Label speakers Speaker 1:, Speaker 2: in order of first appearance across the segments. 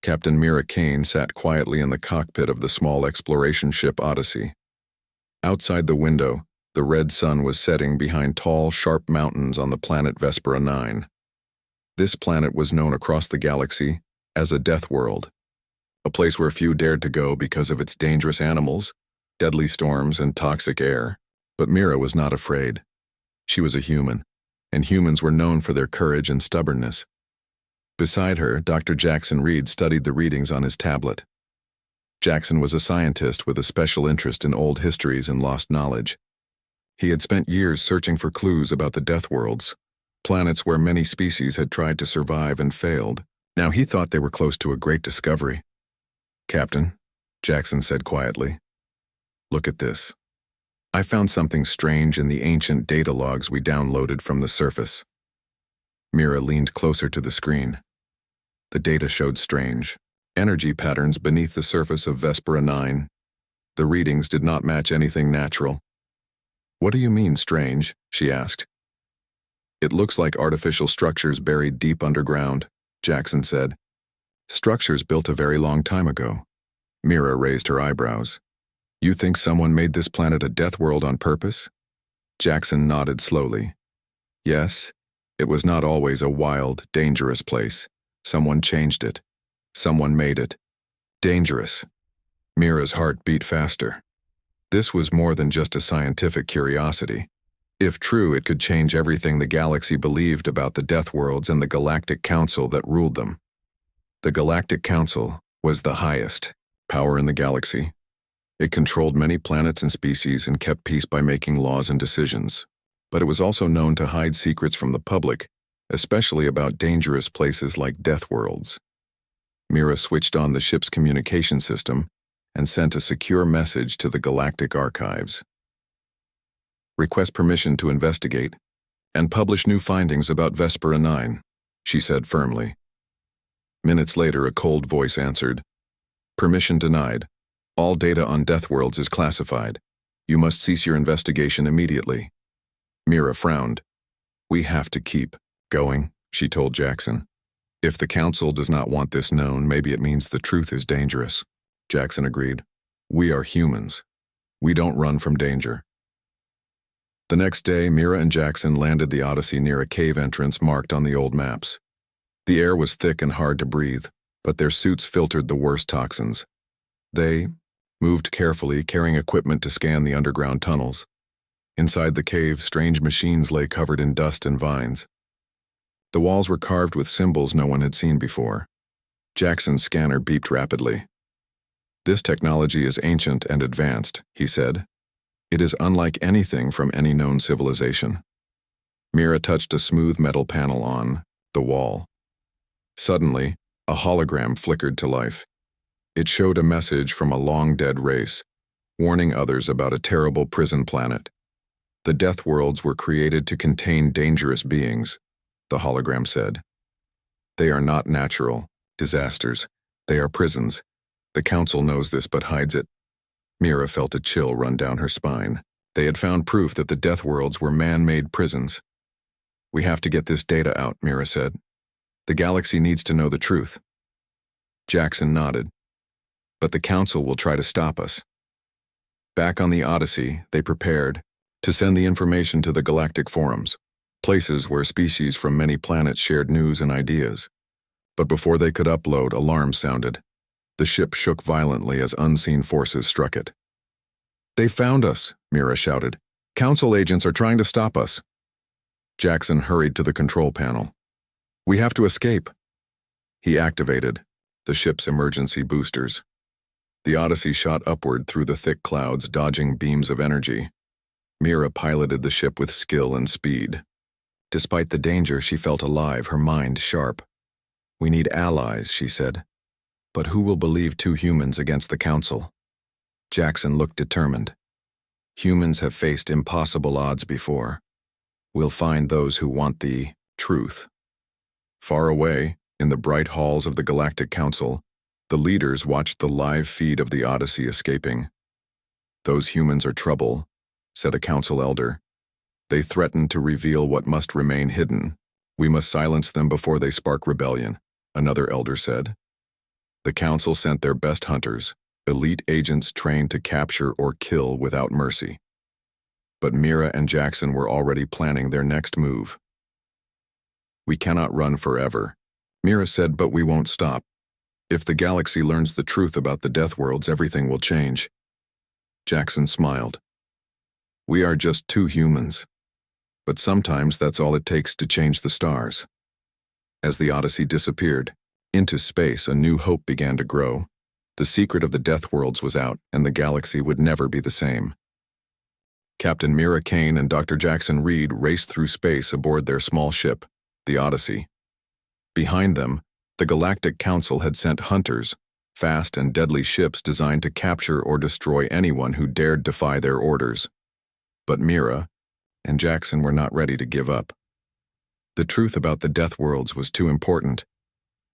Speaker 1: Captain Mira Kane sat quietly in the cockpit of the small exploration ship Odyssey. Outside the window, the red sun was setting behind tall, sharp mountains on the planet Vespera 9. This planet was known across the galaxy as a death world, a place where few dared to go because of its dangerous animals, deadly storms, and toxic air. But Mira was not afraid. She was a human, and humans were known for their courage and stubbornness. Beside her, Dr. Jackson Reed studied the readings on his tablet. Jackson was a scientist with a special interest in old histories and lost knowledge. He had spent years searching for clues about the Deathworlds, planets where many species had tried to survive and failed. Now he thought they were close to a great discovery. "Captain," Jackson said quietly, "look at this. I found something strange in the ancient data logs we downloaded from the surface." Mira leaned closer to the screen. The data showed strange energy patterns beneath the surface of Vespera 9. The readings did not match anything natural. "What do you mean, strange?" she asked. "It looks like artificial structures buried deep underground," Jackson said. "Structures built a very long time ago." Mira raised her eyebrows. "You think someone made this planet a death world on purpose?" Jackson nodded slowly. "Yes, it was not always a wild, dangerous place. Someone changed it. Someone made it dangerous." Mira's heart beat faster. This was more than just a scientific curiosity. If true, it could change everything the galaxy believed about the Deathworlds and the Galactic Council that ruled them. The Galactic Council was the highest power in the galaxy. It controlled many planets and species and kept peace by making laws and decisions. But it was also known to hide secrets from the public, especially about dangerous places like Deathworlds. Mira switched on the ship's communication system and sent a secure message to the Galactic Archives. "Request permission to investigate and publish new findings about Vespera 9, she said firmly. Minutes later, a cold voice answered, "Permission denied. All data on Deathworlds is classified. You must cease your investigation immediately." Mira frowned. "We have to keep going," she told Jackson. "If the Council does not want this known, maybe it means the truth is dangerous." Jackson agreed. "We are humans. We don't run from danger." The next day, Mira and Jackson landed the Odyssey near a cave entrance marked on the old maps. The air was thick and hard to breathe, but their suits filtered the worst toxins. They moved carefully, carrying equipment to scan the underground tunnels. Inside the cave, strange machines lay covered in dust and vines. The walls were carved with symbols no one had seen before. Jackson's scanner beeped rapidly. "This technology is ancient and advanced," he said. "It is unlike anything from any known civilization." Mira touched a smooth metal panel on the wall. Suddenly, a hologram flickered to life. It showed a message from a long-dead race, warning others about a terrible prison planet. "The Deathworlds were created to contain dangerous beings," the hologram said. "They are not natural disasters. They are prisons. The Council knows this but hides it." Mira felt a chill run down her spine. They had found proof that the Deathworlds were man-made prisons. "We have to get this data out," Mira said. "The galaxy needs to know the truth." Jackson nodded. "But the Council will try to stop us." Back on the Odyssey, they prepared to send the information to the galactic forums, places where species from many planets shared news and ideas. But before they could upload, alarms sounded. The ship shook violently as unseen forces struck it. "They found us," Mira shouted. "Council agents are trying to stop us." Jackson hurried to the control panel. "We have to escape." He activated the ship's emergency boosters. The Odyssey shot upward through the thick clouds, dodging beams of energy. Mira piloted the ship with skill and speed. Despite the danger, she felt alive, her mind sharp. "We need allies," she said. "But who will believe two humans against the Council?" Jackson looked determined. "Humans have faced impossible odds before. We'll find those who want the truth." Far away, in the bright halls of the Galactic Council, the leaders watched the live feed of the Odyssey escaping. "Those humans are trouble," said a council elder. "They threaten to reveal what must remain hidden. We must silence them before they spark rebellion," another elder said. The Council sent their best hunters, elite agents trained to capture or kill without mercy. But Mira and Jackson were already planning their next move. "We cannot run forever," Mira said, "but we won't stop. If the galaxy learns the truth about the Deathworlds, everything will change." Jackson smiled. "We are just two humans. But sometimes that's all it takes to change the stars." As the Odyssey disappeared into space, a new hope began to grow. The secret of the Deathworlds was out, and the galaxy would never be the same. Captain Mira Kane and Dr. Jackson Reed raced through space aboard their small ship, the Odyssey. Behind them, the Galactic Council had sent hunters, fast and deadly ships designed to capture or destroy anyone who dared defy their orders. But Mira and Jackson were not ready to give up. The truth about the Deathworlds was too important.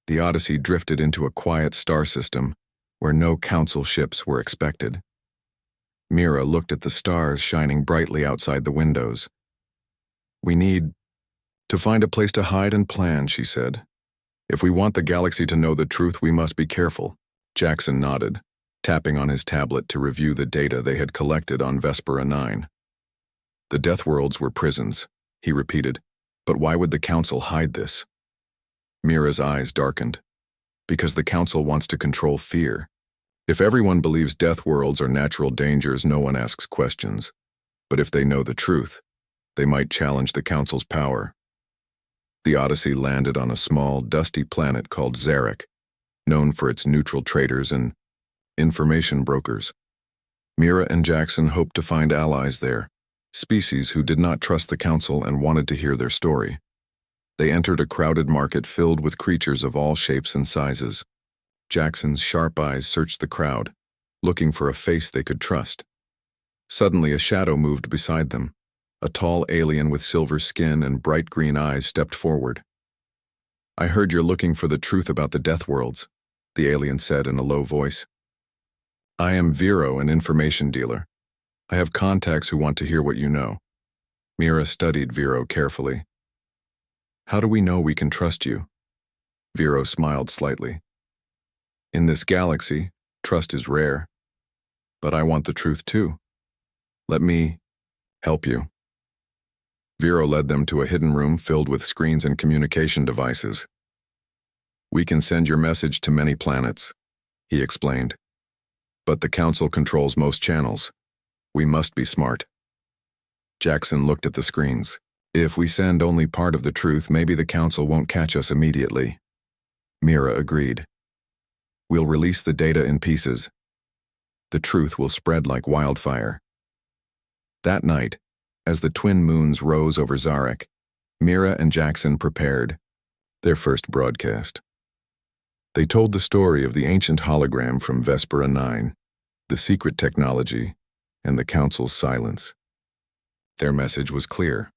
Speaker 1: The Odyssey drifted into a quiet star system where no Council ships were expected. Mira looked at the stars shining brightly outside the windows. "We need to find a place to hide and plan," she said. "If we want the galaxy to know the truth, we must be careful." Jackson nodded, tapping on his tablet to review the data they had collected on Vespera 9. "The Deathworlds were prisons," he repeated. "But why would the Council hide this?" Mira's eyes darkened. "Because the Council wants to control fear. If everyone believes Deathworlds are natural dangers, no one asks questions. But if they know the truth, they might challenge the Council's power." The Odyssey landed on a small, dusty planet called Zarek, known for its neutral traders and information brokers. Mira and Jackson hoped to find allies there, species who did not trust the Council and wanted to hear their story. They entered a crowded market filled with creatures of all shapes and sizes. Jackson's sharp eyes searched the crowd, looking for a face they could trust. Suddenly, a shadow moved beside them. A tall alien with silver skin and bright green eyes stepped forward. "I heard you're looking for the truth about the Deathworlds," the alien said in a low voice. "I am Vero, an information dealer. I have contacts who want to hear what you know." Mira studied Vero carefully. "How do we know we can trust you?" Vero smiled slightly. "In this galaxy, trust is rare. But I want the truth too. Let me help you." Vero led them to a hidden room filled with screens and communication devices. "We can send your message to many planets," he explained. "But the Council controls most channels. We must be smart." Jackson looked at the screens. "If we send only part of the truth, maybe the Council won't catch us immediately." Mira agreed. "We'll release the data in pieces. The truth will spread like wildfire." That night, as the twin moons rose over Zarek, Mira and Jackson prepared their first broadcast. They told the story of the ancient hologram from Vespera 9, the secret technology, and the Council's silence. Their message was clear.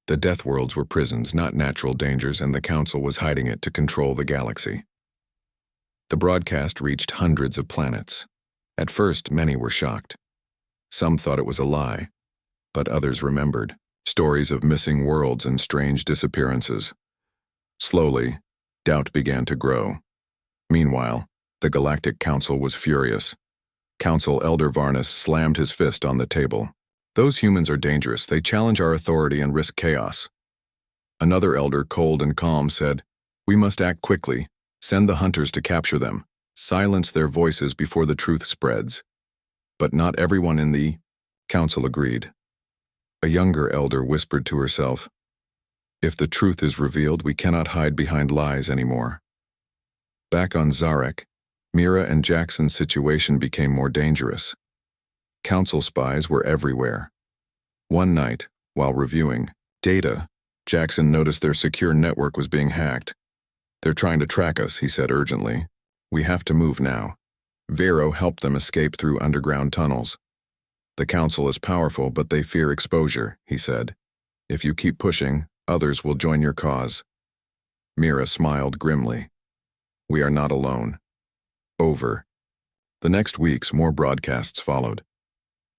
Speaker 1: The Deathworlds were prisons, not natural dangers, and the Council was hiding it to control the galaxy. The broadcast reached hundreds of planets. At first, many were shocked. Some thought it was a lie, but others remembered stories of missing worlds and strange disappearances. Slowly, doubt began to grow. Meanwhile, the Galactic Council was furious. Council Elder Varnus slammed his fist on the table. "Those humans are dangerous. They challenge our authority and risk chaos." Another elder, cold and calm, said, "We must act quickly. Send the hunters to capture them. Silence their voices before the truth spreads." But not everyone in the Council agreed. A younger elder whispered to herself, "If the truth is revealed, we cannot hide behind lies anymore." Back on Zarek, Mira and Jackson's situation became more dangerous. Council spies were everywhere. One night, while reviewing data, Jackson noticed their secure network was being hacked. "They're trying to track us," he said urgently. "We have to move now." Vero helped them escape through underground tunnels. "The Council is powerful, but they fear exposure," he said. "If you keep pushing, others will join your cause." Mira smiled grimly. "We are not alone." Over. The next weeks, more broadcasts followed.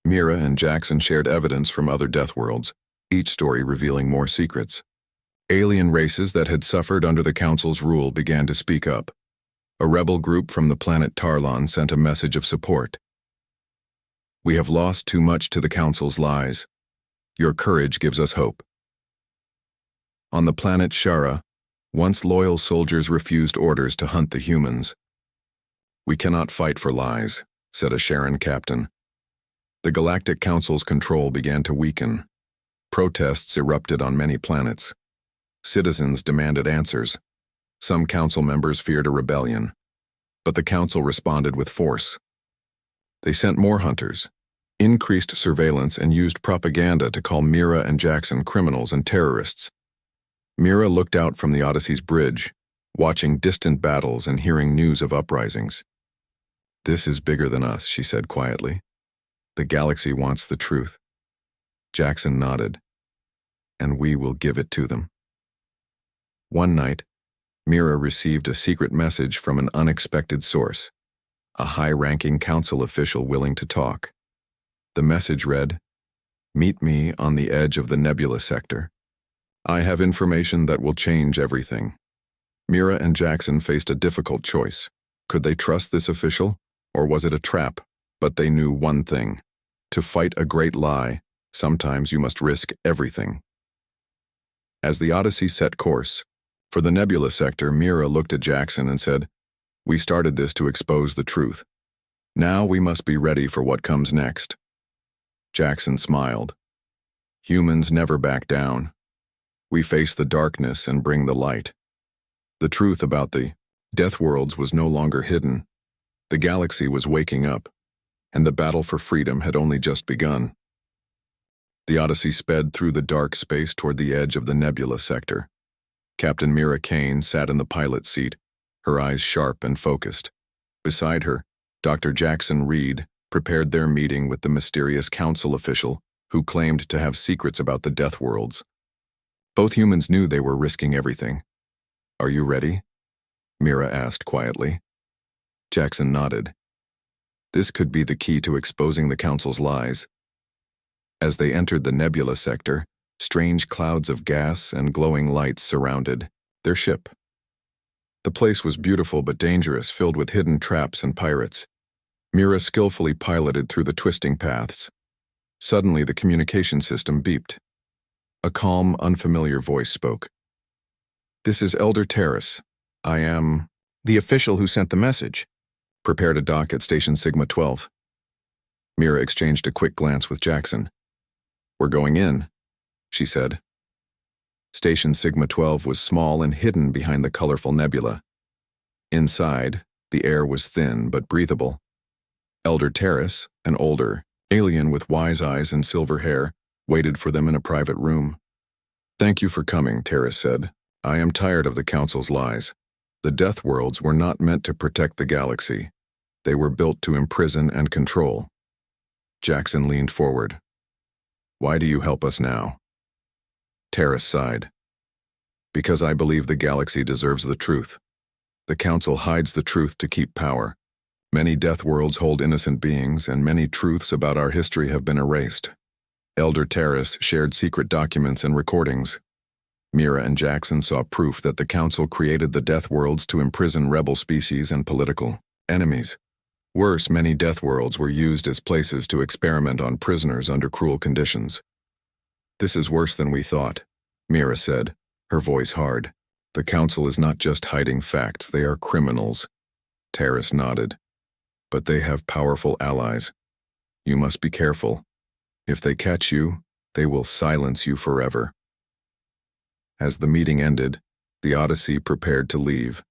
Speaker 1: Mira and Jackson shared evidence from other Deathworlds, each story revealing more secrets. Alien races that had suffered under the Council's rule began to speak up. A rebel group from the planet Tarlon sent a message of support. We have lost too much to the Council's lies. Your courage gives us hope. On the planet Shara, once loyal soldiers refused orders to hunt the humans. We cannot fight for lies, said a Sharon captain. The Galactic Council's control began to weaken. Protests erupted on many planets. Citizens demanded answers. Some council members feared a rebellion. But the council responded with force. They sent more hunters, increased surveillance, and used propaganda to call Mira and Jackson criminals and terrorists. Mira looked out from the Odyssey's bridge, watching distant battles and hearing news of uprisings. This is bigger than us, she said quietly. The galaxy wants the truth. Jackson nodded. And we will give it to them. One night, Mira received a secret message from an unexpected source, a high-ranking council official willing to talk. The message read, "Meet me on the edge of the Nebula sector. I have information that will change everything." Mira and Jackson faced a difficult choice. Could they trust this official, or was it a trap? But they knew one thing. To fight a great lie, sometimes you must risk everything. As the Odyssey set course, for the Nebula sector, Mira looked at Jackson and said, "We started this to expose the truth. Now we must be ready for what comes next." Jackson smiled. Humans never back down. We face the darkness and bring the light. The truth about the Deathworlds was no longer hidden. The galaxy was waking up, and the battle for freedom had only just begun. The Odyssey sped through the dark space toward the edge of the Nebula sector. Captain Mira Kane sat in the pilot seat, her eyes sharp and focused. Beside her, Dr. Jackson Reed prepared their meeting with the mysterious council official who claimed to have secrets about the Deathworlds. Both humans knew they were risking everything. "Are you ready?" Mira asked quietly. Jackson nodded. This could be the key to exposing the council's lies. As they entered the Nebula sector, strange clouds of gas and glowing lights surrounded their ship. The place was beautiful but dangerous, filled with hidden traps and pirates. Mira skillfully piloted through the twisting paths. Suddenly, the communication system beeped. A calm, unfamiliar voice spoke. "This is Elder Terrace. I am the official who sent the message. Prepare to dock at Station Sigma 12. Mira exchanged a quick glance with Jackson. "We're going in," she said. Station Sigma 12 was small and hidden behind the colorful nebula. Inside, the air was thin but breathable. Elder Terrace, an older alien with wise eyes and silver hair, waited for them in a private room. "Thank you for coming," Terrace said. "I am tired of the Council's lies. The Deathworlds were not meant to protect the galaxy. They were built to imprison and control." Jackson leaned forward. "Why do you help us now?" Terrace sighed. "Because I believe the galaxy deserves the truth. The Council hides the truth to keep power. Many Deathworlds hold innocent beings, and many truths about our history have been erased." Elder Terrace shared secret documents and recordings. Mira and Jackson saw proof that the Council created the Deathworlds to imprison rebel species and political enemies. Worse, many Deathworlds were used as places to experiment on prisoners under cruel conditions. "This is worse than we thought," Mira said, her voice hard. "The Council is not just hiding facts, they are criminals." Terrace nodded. "But they have powerful allies. You must be careful. If they catch you, they will silence you forever." As the meeting ended, the Odyssey prepared to leave.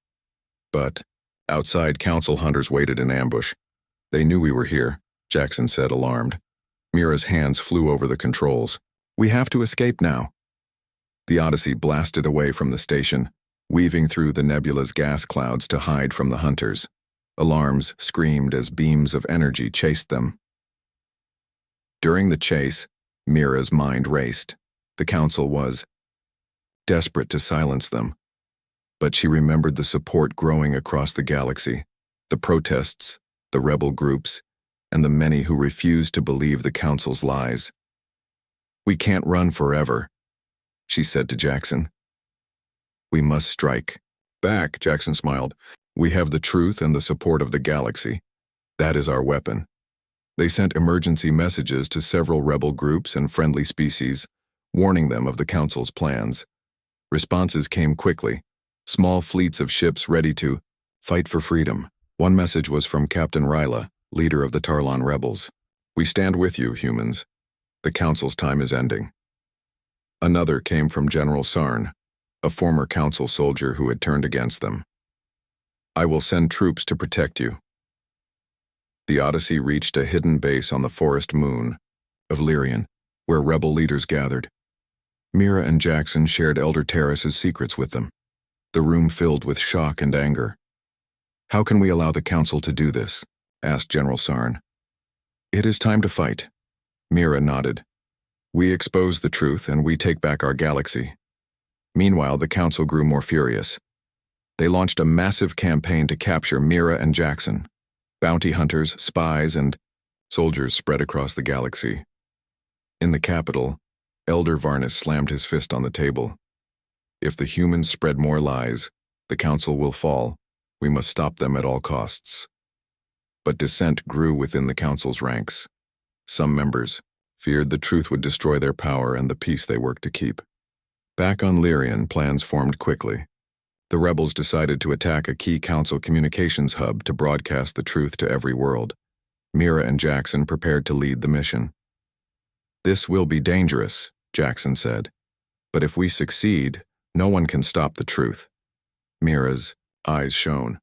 Speaker 1: But outside, Council hunters waited in ambush. "They knew we were here," Jackson said, alarmed. Mira's hands flew over the controls. "We have to escape now." The Odyssey blasted away from the station, weaving through the nebula's gas clouds to hide from the hunters. Alarms screamed as beams of energy chased them. During the chase, Mira's mind raced. The Council was desperate to silence them. But she remembered the support growing across the galaxy, the protests, the rebel groups, and the many who refused to believe the Council's lies. "We can't run forever," she said to Jackson. "We must strike back," Jackson smiled. We have the truth and the support of the galaxy. That is our weapon. They sent emergency messages to several rebel groups and friendly species, warning them of the Council's plans. Responses came quickly, small fleets of ships ready to fight for freedom. One message was from Captain Ryla, leader of the Tarlon rebels. We stand with you, humans. The Council's time is ending. Another came from General Sarn, a former Council soldier who had turned against them. I will send troops to protect you. The Odyssey reached a hidden base on the forest moon of Lyrian, where rebel leaders gathered. Mira and Jackson shared Elder Terrace's secrets with them, the room filled with shock and anger. How can we allow the Council to do this? Asked General Sarn. It is time to fight. Mira nodded. We expose the truth and we take back our galaxy. Meanwhile, the Council grew more furious. They launched a massive campaign to capture Mira and Jackson. Bounty hunters, spies, and soldiers spread across the galaxy. In the capital, Elder Varnus slammed his fist on the table. If the humans spread more lies, the Council will fall. We must stop them at all costs. But dissent grew within the Council's ranks. Some members feared the truth would destroy their power and the peace they worked to keep. Back on Lyrian, plans formed quickly. The rebels decided to attack a key Council communications hub to broadcast the truth to every world. Mira and Jackson prepared to lead the mission. This will be dangerous, Jackson said. But if we succeed, no one can stop the truth. Mira's eyes shone.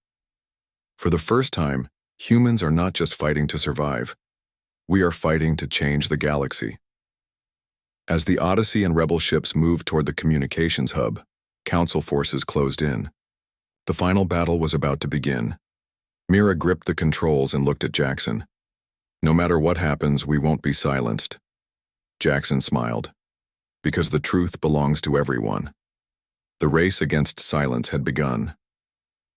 Speaker 1: For the first time, humans are not just fighting to survive. We are fighting to change the galaxy. As the Odyssey and rebel ships moved toward the communications hub, Council forces closed in. The final battle was about to begin. Mira gripped the controls and looked at Jackson. No matter what happens, we won't be silenced. Jackson smiled. Because the truth belongs to everyone. The race against silence had begun.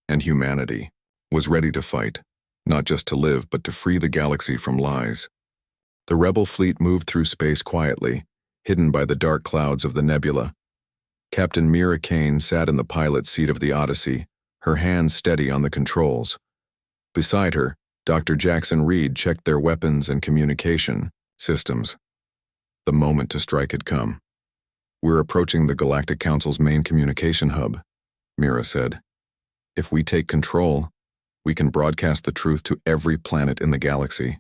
Speaker 1: And humanity was ready to fight, not just to live, but to free the galaxy from lies. The rebel fleet moved through space quietly, hidden by the dark clouds of the nebula. Captain Mira Kane sat in the pilot's seat of the Odyssey, her hands steady on the controls. Beside her, Dr. Jackson Reed checked their weapons and communication systems. The moment to strike had come. We're approaching the Galactic Council's main communication hub, Mira said. If we take control, we can broadcast the truth to every planet in the galaxy.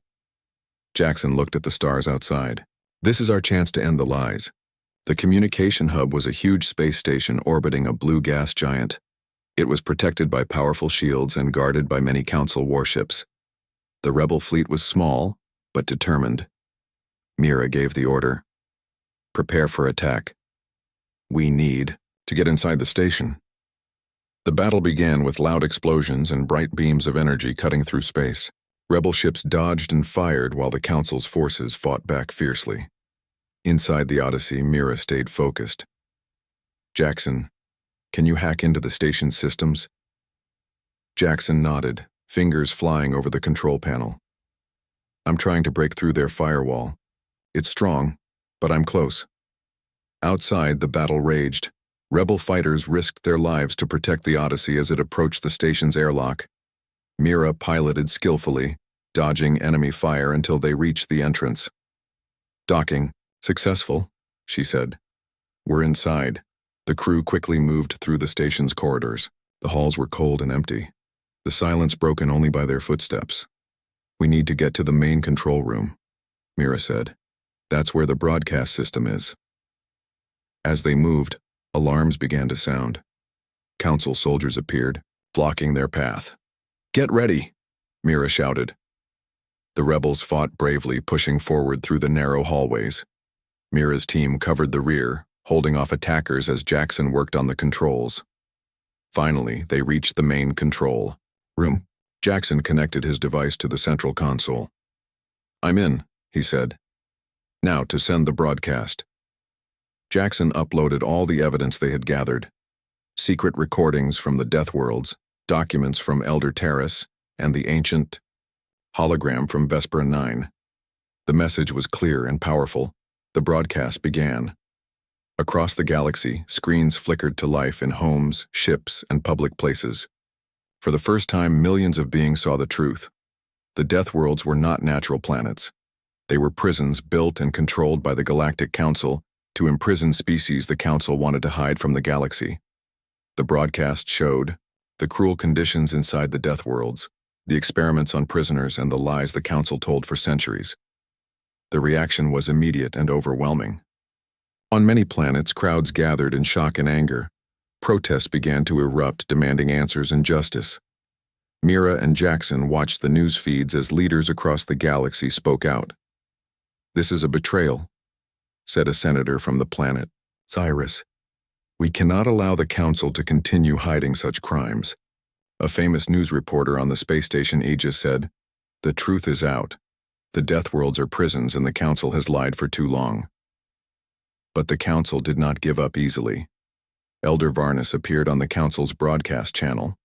Speaker 1: Jackson looked at the stars outside. This is our chance to end the lies. The communication hub was a huge space station orbiting a blue gas giant. It was protected by powerful shields and guarded by many Council warships. The rebel fleet was small, but determined. Mira gave the order. Prepare for attack. We need to get inside the station. The battle began with loud explosions and bright beams of energy cutting through space. Rebel ships dodged and fired while the Council's forces fought back fiercely. Inside the Odyssey, Mira stayed focused. Jackson, can you hack into the station's systems? Jackson nodded, fingers flying over the control panel. I'm trying to break through their firewall. It's strong, but I'm close. Outside, the battle raged. Rebel fighters risked their lives to protect the Odyssey as it approached the station's airlock. Mira piloted skillfully, dodging enemy fire until they reached the entrance. Docking. Successful, she said. We're inside. The crew quickly moved through the station's corridors. The halls were cold and empty, the silence broken only by their footsteps. We need to get to the main control room, Mira said. That's where the broadcast system is. As they moved, alarms began to sound. Council soldiers appeared, blocking their path. Get ready, Mira shouted. The rebels fought bravely, pushing forward through the narrow hallways. Mira's team covered the rear, holding off attackers as Jackson worked on the controls. Finally, they reached the main control room. Jackson connected his device to the central console. I'm in, he said. Now to send the broadcast. Jackson uploaded all the evidence they had gathered. Secret recordings from the Deathworlds, documents from Elder Terrace, and the ancient hologram from Vespera 9. The message was clear and powerful. The broadcast began. Across the galaxy, screens flickered to life in homes, ships, and public places. For the first time, millions of beings saw the truth. The Deathworlds were not natural planets. They were prisons built and controlled by the Galactic Council to imprison species the Council wanted to hide from the galaxy. The broadcast showed the cruel conditions inside the Deathworlds, the experiments on prisoners, and the lies the Council told for centuries. The reaction was immediate and overwhelming. On many planets, crowds gathered in shock and anger. Protests began to erupt, demanding answers and justice. Mira and Jackson watched the news feeds as leaders across the galaxy spoke out. "This is a betrayal," said a senator from the planet, Cyrus. "We cannot allow the Council to continue hiding such crimes." A famous news reporter on the space station Aegis said, "The truth is out. The Deathworlds are prisons and the Council has lied for too long." But the Council did not give up easily. Elder Varnus appeared on the Council's broadcast channel.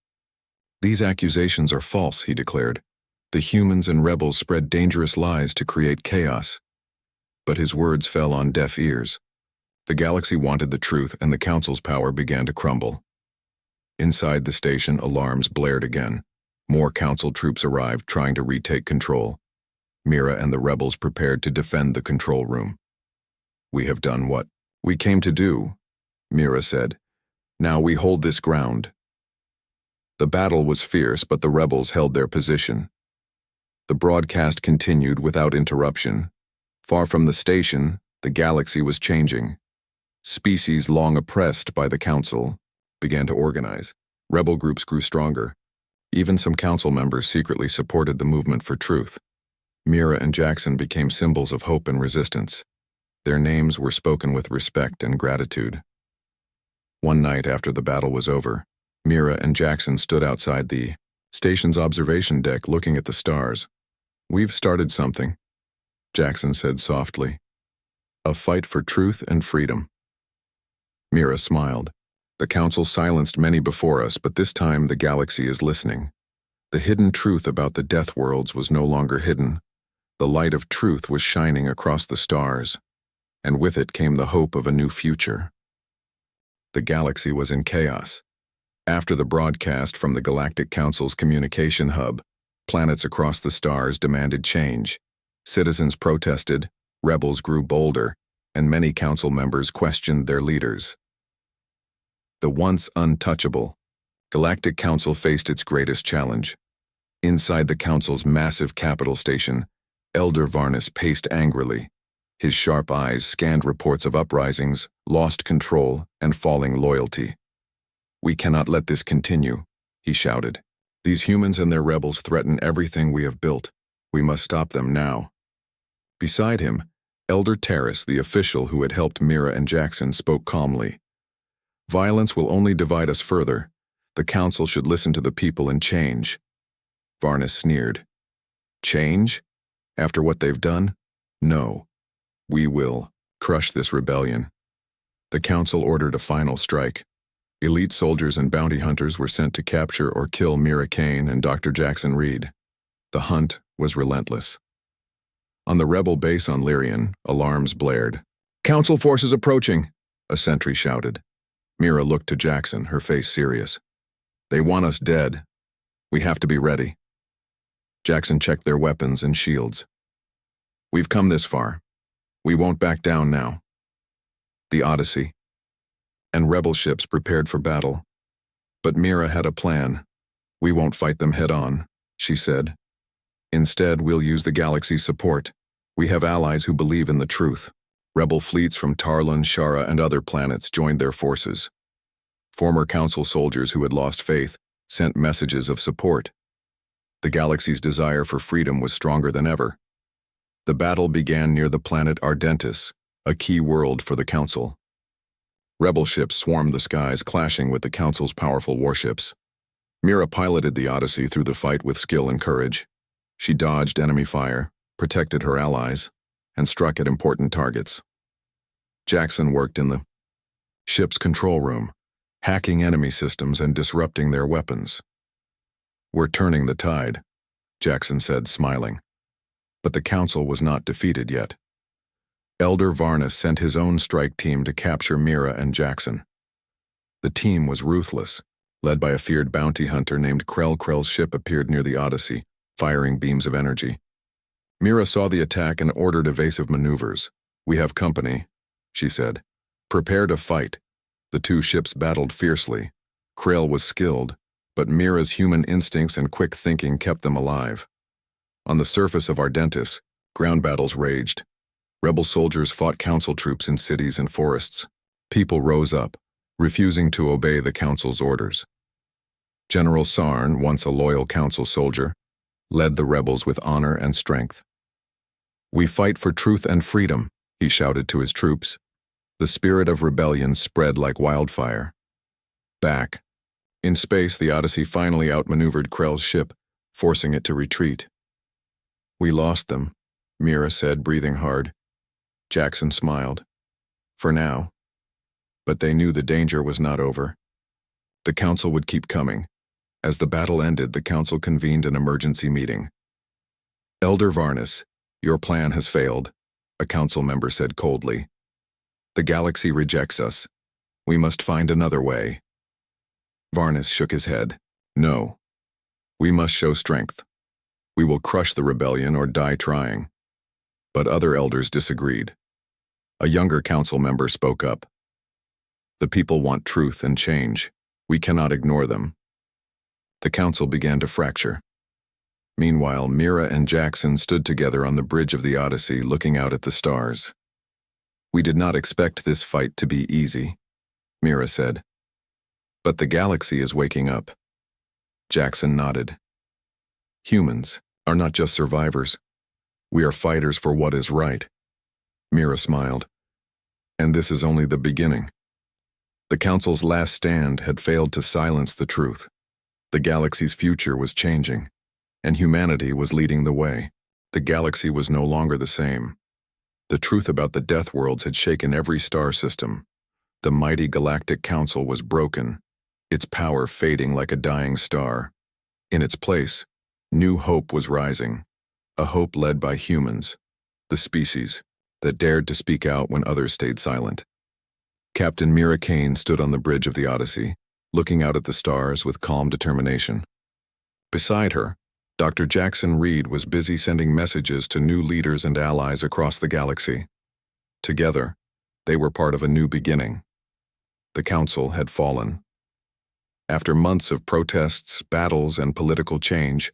Speaker 1: "These accusations are false," he declared. "The humans and rebels spread dangerous lies to create chaos." But his words fell on deaf ears. The galaxy wanted the truth, and the Council's power began to crumble. Inside the station, alarms blared again. More Council troops arrived, trying to retake control. Mira and the rebels prepared to defend the control room. "We have done what we came to do," Mira said. "Now we hold this ground." The battle was fierce, but the rebels held their position. The broadcast continued without interruption. Far from the station, the galaxy was changing. Species long oppressed by the Council began to organize. Rebel groups grew stronger. Even some Council members secretly supported the movement for truth. Mira and Jackson became symbols of hope and resistance. Their names were spoken with respect and gratitude. One night after the battle was over, Mira and Jackson stood outside the station's observation deck looking at the stars. "We've started something," Jackson said softly. "A fight for truth and freedom." Mira smiled. "The Council silenced many before us, but this time the galaxy is listening." The hidden truth about the Deathworlds was no longer hidden. The light of truth was shining across the stars, and with it came the hope of a new future. The galaxy was in chaos. After the broadcast from the Galactic Council's communication hub, planets across the stars demanded change. Citizens protested, rebels grew bolder, and many Council members questioned their leaders. The once untouchable Galactic Council faced its greatest challenge. Inside the Council's massive capital station, Elder Varnus paced angrily. His sharp eyes scanned reports of uprisings, lost control, and falling loyalty. "We cannot let this continue," he shouted. "These humans and their rebels threaten everything we have built. We must stop them now." Beside him, Elder Terrace, the official who had helped Mira and Jackson, spoke calmly. "Violence will only divide us further. The Council should listen to the people and change." Varnus sneered. "Change? After what they've done? No. We will crush this rebellion." The Council ordered a final strike. Elite soldiers and bounty hunters were sent to capture or kill Mira Kane and Dr. Jackson Reed. The hunt was relentless. On the rebel base on Lyrian, alarms blared. "Council forces approaching," a sentry shouted. Mira looked to Jackson, her face serious. "They want us dead. We have to be ready." Jackson checked their weapons and shields. "We've come this far. We won't back down now." The Odyssey and rebel ships prepared for battle. But Mira had a plan. "We won't fight them head-on," she said. "Instead, we'll use the galaxy's support. We have allies who believe in the truth." Rebel fleets from Tarlon, Shara, and other planets joined their forces. Former Council soldiers who had lost faith sent messages of support. The galaxy's desire for freedom was stronger than ever. The battle began near the planet Ardentis, a key world for the Council. Rebel ships swarmed the skies, clashing with the Council's powerful warships. Mira piloted the Odyssey through the fight with skill and courage. She dodged enemy fire, protected her allies, and struck at important targets. Jackson worked in the ship's control room, hacking enemy systems and disrupting their weapons. "We're turning the tide," Jackson said, smiling. But the Council was not defeated yet. Elder Varnus sent his own strike team to capture Mira and Jackson. The team was ruthless, Led by a feared bounty hunter named Krell, Krell's ship appeared near the Odyssey, firing beams of energy. Mira saw the attack and ordered evasive maneuvers. "We have company," she said. "Prepare to fight." The two ships battled fiercely. Krell was skilled, but Mira's human instincts and quick thinking kept them alive. On the surface of Ardentis, ground battles raged. Rebel soldiers fought council troops in cities and forests. People rose up, refusing to obey the council's orders. General Sarn, once a loyal council soldier, led the rebels with honor and strength. "We fight for truth and freedom," he shouted to his troops. The spirit of rebellion spread like wildfire. Back. In space, the Odyssey finally outmaneuvered Krell's ship, forcing it to retreat. "We lost them," Mira said, breathing hard. Jackson smiled. "For now." But they knew the danger was not over. The council would keep coming. As the battle ended, the council convened an emergency meeting. "Elder Varnus, your plan has failed," a council member said coldly. "The galaxy rejects us. We must find another way." Varnus shook his head. "No. We must show strength. We will crush the rebellion or die trying." But other elders disagreed. A younger council member spoke up. "The people want truth and change. We cannot ignore them." The council began to fracture. Meanwhile, Mira and Jackson stood together on the bridge of the Odyssey, looking out at the stars. "We did not expect this fight to be easy," Mira said. "But the galaxy is waking up." Jackson nodded. "Humans are not just survivors. We are fighters for what is right." Mira smiled. "And this is only the beginning." The council's last stand had failed to silence the truth. The galaxy's future was changing, and humanity was leading the way. The galaxy was no longer the same. The truth about the Deathworlds had shaken every star system. The mighty Galactic Council was broken, its power fading like a dying star. In its place, new hope was rising, a hope led by humans, the species that dared to speak out when others stayed silent. Captain Mira Kane stood on the bridge of the Odyssey, looking out at the stars with calm determination. Beside her, Dr. Jackson Reed was busy sending messages to new leaders and allies across the galaxy. Together, they were part of a new beginning. The council had fallen. After months of protests, battles, and political change,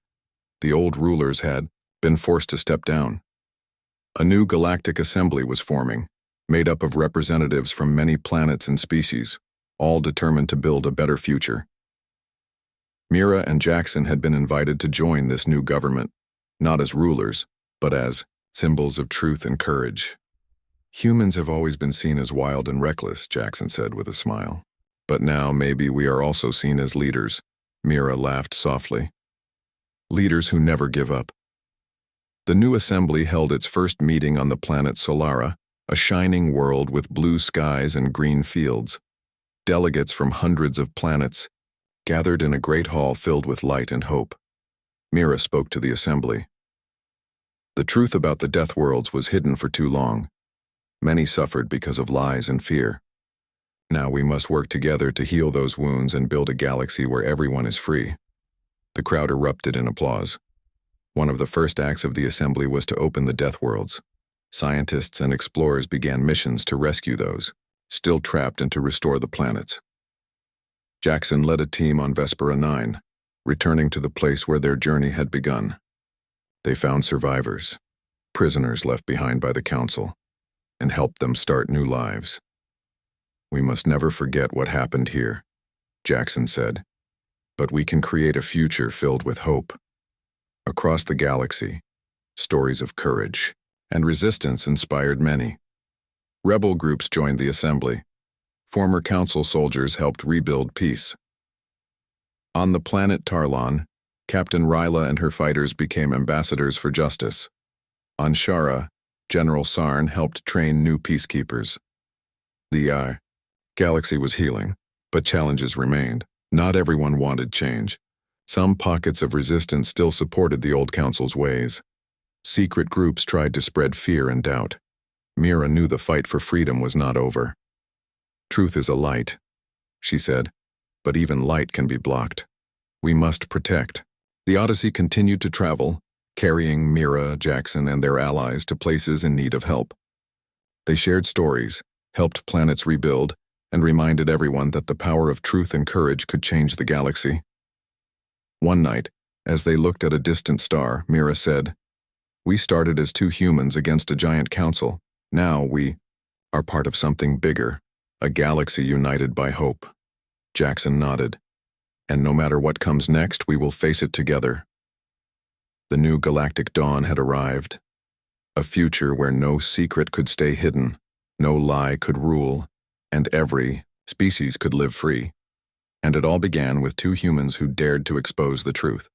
Speaker 1: the old rulers had been forced to step down. A new galactic assembly was forming, made up of representatives from many planets and species, all determined to build a better future. Mira and Jackson had been invited to join this new government, not as rulers, but as symbols of truth and courage. "Humans have always been seen as wild and reckless," Jackson said with a smile. "But now maybe we are also seen as leaders." Mira laughed softly. "Leaders who never give up." The new assembly held its first meeting on the planet Solara, a shining world with blue skies and green fields. Delegates from hundreds of planets gathered in a great hall filled with light and hope. Mira spoke to the assembly. "The truth about the Deathworlds was hidden for too long. Many suffered because of lies and fear. Now we must work together to heal those wounds and build a galaxy where everyone is free." The crowd erupted in applause. One of the first acts of the assembly was to open the Deathworlds. Scientists and explorers began missions to rescue those still trapped and to restore the planets. Jackson led a team on Vespera 9, returning to the place where their journey had begun. They found survivors, prisoners left behind by the council, and helped them start new lives. "We must never forget what happened here," Jackson said, "but we can create a future filled with hope." Across the galaxy, stories of courage and resistance inspired many. Rebel groups joined the assembly. Former council soldiers helped rebuild peace. On the planet Tarlon, Captain Ryla and her fighters became ambassadors for justice. On Shara, General Sarn helped train new peacekeepers. The galaxy was healing, but challenges remained. Not everyone wanted change. Some pockets of resistance still supported the old council's ways. Secret groups tried to spread fear and doubt. Mira knew the fight for freedom was not over. "Truth is a light," she said. But even light can be blocked. We must protect. The Odyssey continued to travel, carrying Mira, Jackson, and their allies to places in need of help. They shared stories, helped planets rebuild, and reminded everyone that the power of truth and courage could change the galaxy. One night, as they looked at a distant star, Mira said, "We started as two humans against a giant council. Now we are part of something bigger, a galaxy united by hope." Jackson nodded. "And no matter what comes next, we will face it together." The new galactic dawn had arrived. A future where no secret could stay hidden, no lie could rule, and every species could live free. And it all began with two humans who dared to expose the truth.